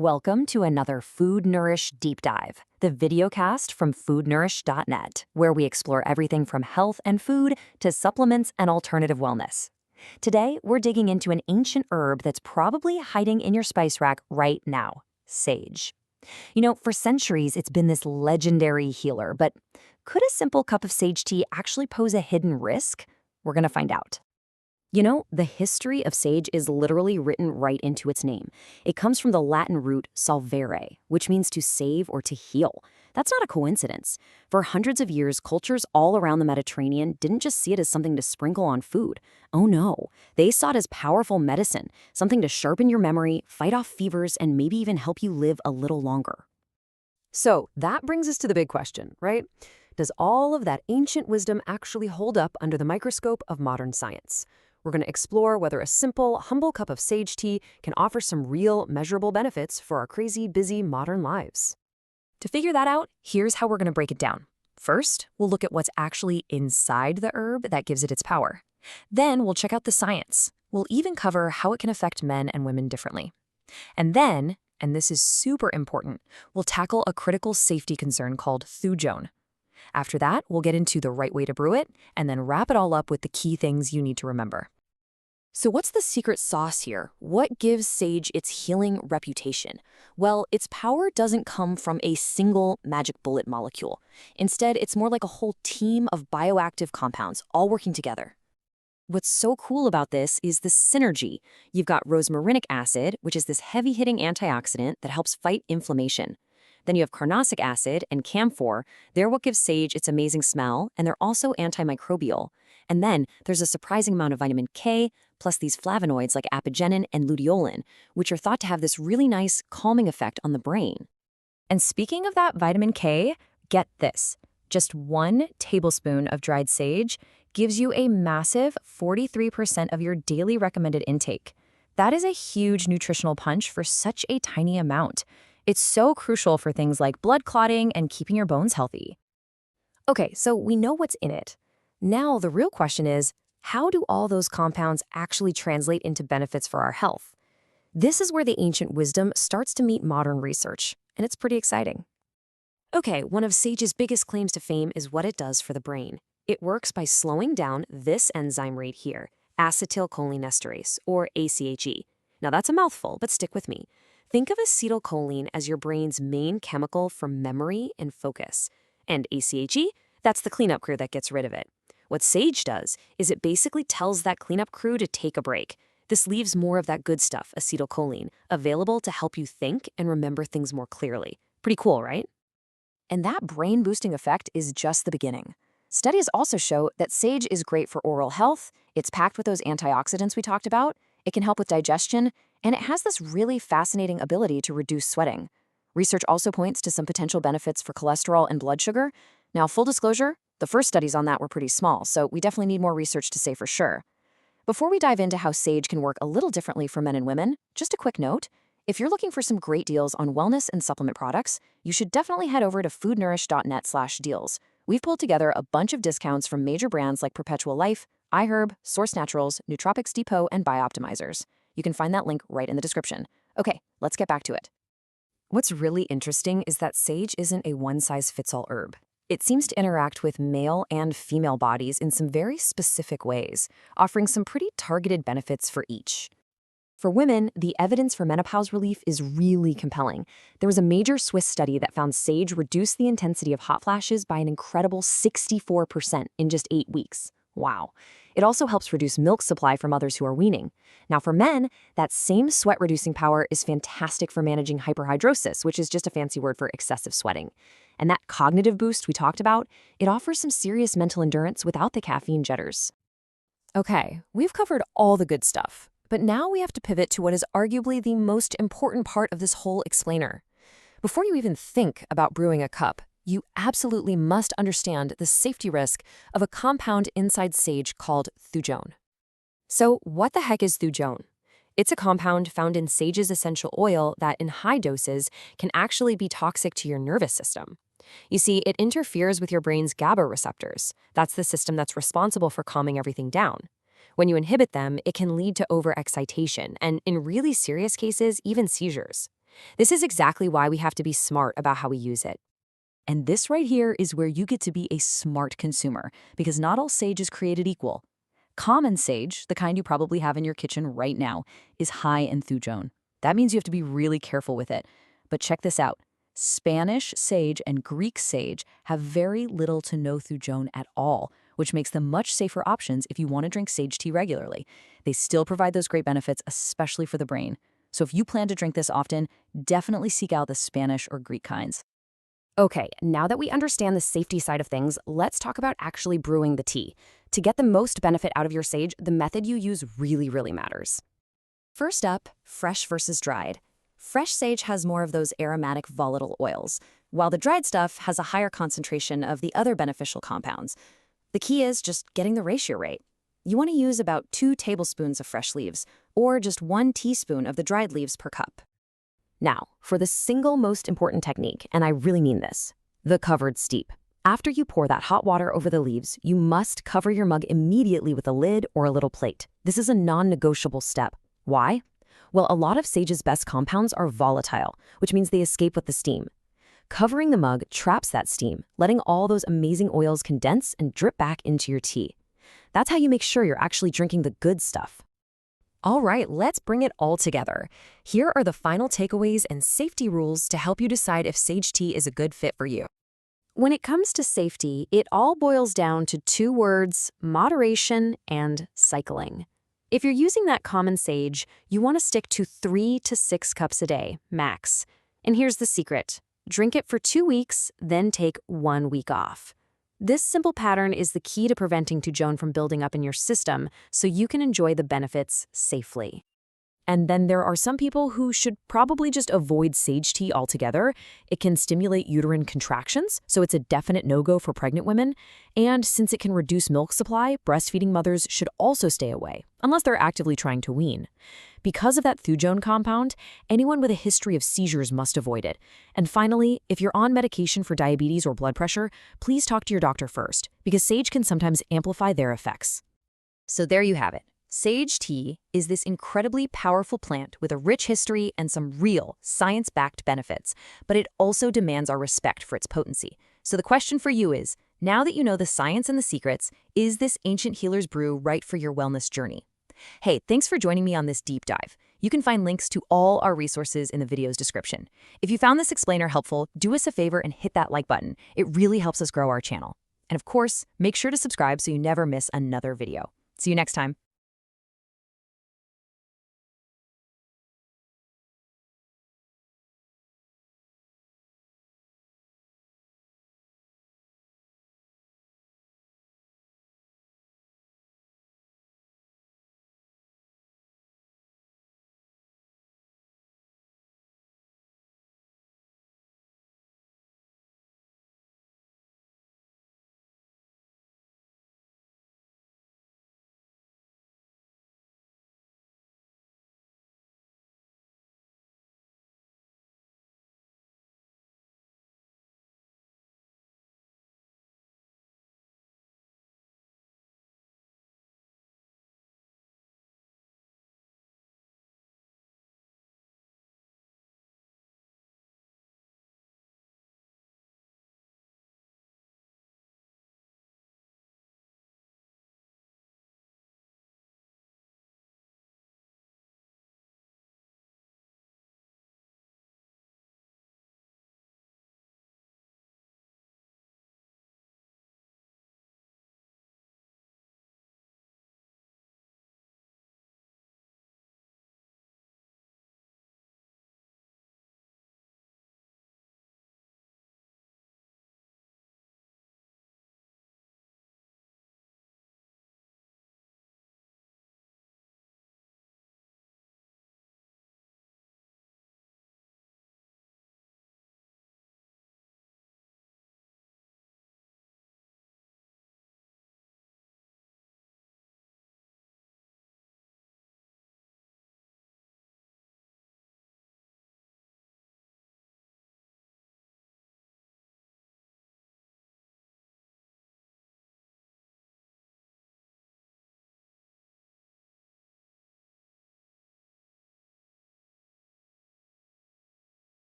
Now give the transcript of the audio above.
Welcome to another Food Nourish Deep Dive, the videocast from foodnourish.net, where we explore everything from health and food to supplements and alternative wellness. Today, we're digging into an ancient herb that's probably hiding in your spice rack right now, sage. For centuries, it's been this legendary healer, but could a simple cup of sage tea actually pose a hidden risk? We're going to find out. The history of sage is literally written right into its name. It comes from the Latin root salvare, which means to save or to heal. That's not a coincidence. For hundreds of years, cultures all around the Mediterranean didn't just see it as something to sprinkle on food. Oh no, they saw it as powerful medicine, something to sharpen your memory, fight off fevers, and maybe even help you live a little longer. So that brings us to the big question, right? Does all of that ancient wisdom actually hold up under the microscope of modern science? We're going to explore whether a simple, humble cup of sage tea can offer some real, measurable benefits for our crazy, busy modern lives. To figure that out, here's how we're going to break it down. First, we'll look at what's actually inside the herb that gives it its power. Then we'll check out the science. We'll even cover how it can affect men and women differently. And then, and this is super important, we'll tackle a critical safety concern called thujone. After that, we'll get into the right way to brew it, and then wrap it all up with the key things you need to remember. So what's the secret sauce here? What gives sage its healing reputation? Well, its power doesn't come from a single magic bullet molecule. Instead, it's more like a whole team of bioactive compounds all working together. What's so cool about this is the synergy. You've got rosmarinic acid, which is this heavy-hitting antioxidant that helps fight inflammation. Then you have carnosic acid and camphor. They're what gives sage its amazing smell, and they're also antimicrobial. And then there's a surprising amount of vitamin K, plus these flavonoids like apigenin and luteolin, which are thought to have this really nice calming effect on the brain. And speaking of that vitamin K, get this. Just 1 tablespoon of dried sage gives you a massive 43% of your daily recommended intake. That is a huge nutritional punch for such a tiny amount. It's so crucial for things like blood clotting and keeping your bones healthy. Okay, so we know what's in it. Now the real question is, how do all those compounds actually translate into benefits for our health? This is where the ancient wisdom starts to meet modern research, and it's pretty exciting. Okay, one of sage's biggest claims to fame is what it does for the brain. It works by slowing down this enzyme right here, acetylcholinesterase, or ACHE. Now that's a mouthful, but stick with me. Think of acetylcholine as your brain's main chemical for memory and focus. And ACHE, that's the cleanup crew that gets rid of it. What sage does is it basically tells that cleanup crew to take a break. This leaves more of that good stuff, acetylcholine, available to help you think and remember things more clearly. Pretty cool, right? And that brain-boosting effect is just the beginning. Studies also show that sage is great for oral health, it's packed with those antioxidants we talked about, it can help with digestion, and it has this really fascinating ability to reduce sweating. Research also points to some potential benefits for cholesterol and blood sugar. Now, full disclosure, the first studies on that were pretty small, so we definitely need more research to say for sure. Before we dive into how sage can work a little differently for men and women, just a quick note. If you're looking for some great deals on wellness and supplement products, you should definitely head over to foodnourish.net/deals. We've pulled together a bunch of discounts from major brands like Perpetual Life, iHerb, Source Naturals, Nootropics Depot, and Bioptimizers. You can find that link right in the description. Okay, let's get back to it. What's really interesting is that sage isn't a one-size-fits-all herb. It seems to interact with male and female bodies in some very specific ways, offering some pretty targeted benefits for each. For women, the evidence for menopause relief is really compelling. There was a major Swiss study that found sage reduced the intensity of hot flashes by an incredible 64% in just 8 weeks. Wow. It also helps reduce milk supply for mothers who are weaning. Now for men, that same sweat-reducing power is fantastic for managing hyperhidrosis, which is just a fancy word for excessive sweating. And that cognitive boost we talked about, it offers some serious mental endurance without the caffeine jitters. Okay, we've covered all the good stuff. But now we have to pivot to what is arguably the most important part of this whole explainer. Before you even think about brewing a cup, you absolutely must understand the safety risk of a compound inside sage called thujone. So what the heck is thujone? It's a compound found in sage's essential oil that in high doses can actually be toxic to your nervous system. You see, it interferes with your brain's GABA receptors. That's the system that's responsible for calming everything down. When you inhibit them, it can lead to overexcitation and, in really serious cases, even seizures. This is exactly why we have to be smart about how we use it. And this right here is where you get to be a smart consumer, because not all sage is created equal. Common sage, the kind you probably have in your kitchen right now, is high in thujone. That means you have to be really careful with it. But check this out. Spanish sage and Greek sage have very little to no thujone at all, which makes them much safer options if you want to drink sage tea regularly. They still provide those great benefits, especially for the brain. So if you plan to drink this often, definitely seek out the Spanish or Greek kinds. Okay, now that we understand the safety side of things, let's talk about actually brewing the tea. To get the most benefit out of your sage, the method you use really matters. First up, fresh versus dried. Fresh sage has more of those aromatic volatile oils, while the dried stuff has a higher concentration of the other beneficial compounds. The key is just getting the ratio right. You want to use about 2 tablespoons of fresh leaves, or just 1 teaspoon of the dried leaves per cup. Now, for the single most important technique, and I really mean this, the covered steep. After you pour that hot water over the leaves, you must cover your mug immediately with a lid or a little plate. This is a non-negotiable step. Why? Well, a lot of sage's best compounds are volatile, which means they escape with the steam. Covering the mug traps that steam, letting all those amazing oils condense and drip back into your tea. That's how you make sure you're actually drinking the good stuff. All right, let's bring it all together. Here are the final takeaways and safety rules to help you decide if sage tea is a good fit for you. When it comes to safety, it all boils down to 2 words: moderation and cycling. If you're using that common sage, you want to stick to 3 to 6 cups a day, max. And here's the secret. Drink it for 2 weeks, then take 1 week off. This simple pattern is the key to preventing thujone from building up in your system, so you can enjoy the benefits safely. And then there are some people who should probably just avoid sage tea altogether. It can stimulate uterine contractions, so it's a definite no-go for pregnant women. And since it can reduce milk supply, breastfeeding mothers should also stay away, unless they're actively trying to wean. Because of that thujone compound, anyone with a history of seizures must avoid it. And finally, if you're on medication for diabetes or blood pressure, please talk to your doctor first, because sage can sometimes amplify their effects. So there you have it. Sage tea is this incredibly powerful plant with a rich history and some real science-backed benefits, but it also demands our respect for its potency. So the question for you is, now that you know the science and the secrets, is this ancient healer's brew right for your wellness journey? Hey, thanks for joining me on this deep dive. You can find links to all our resources in the video's description. If you found this explainer helpful, do us a favor and hit that like button. It really helps us grow our channel. And of course, make sure to subscribe so you never miss another video. See you next time.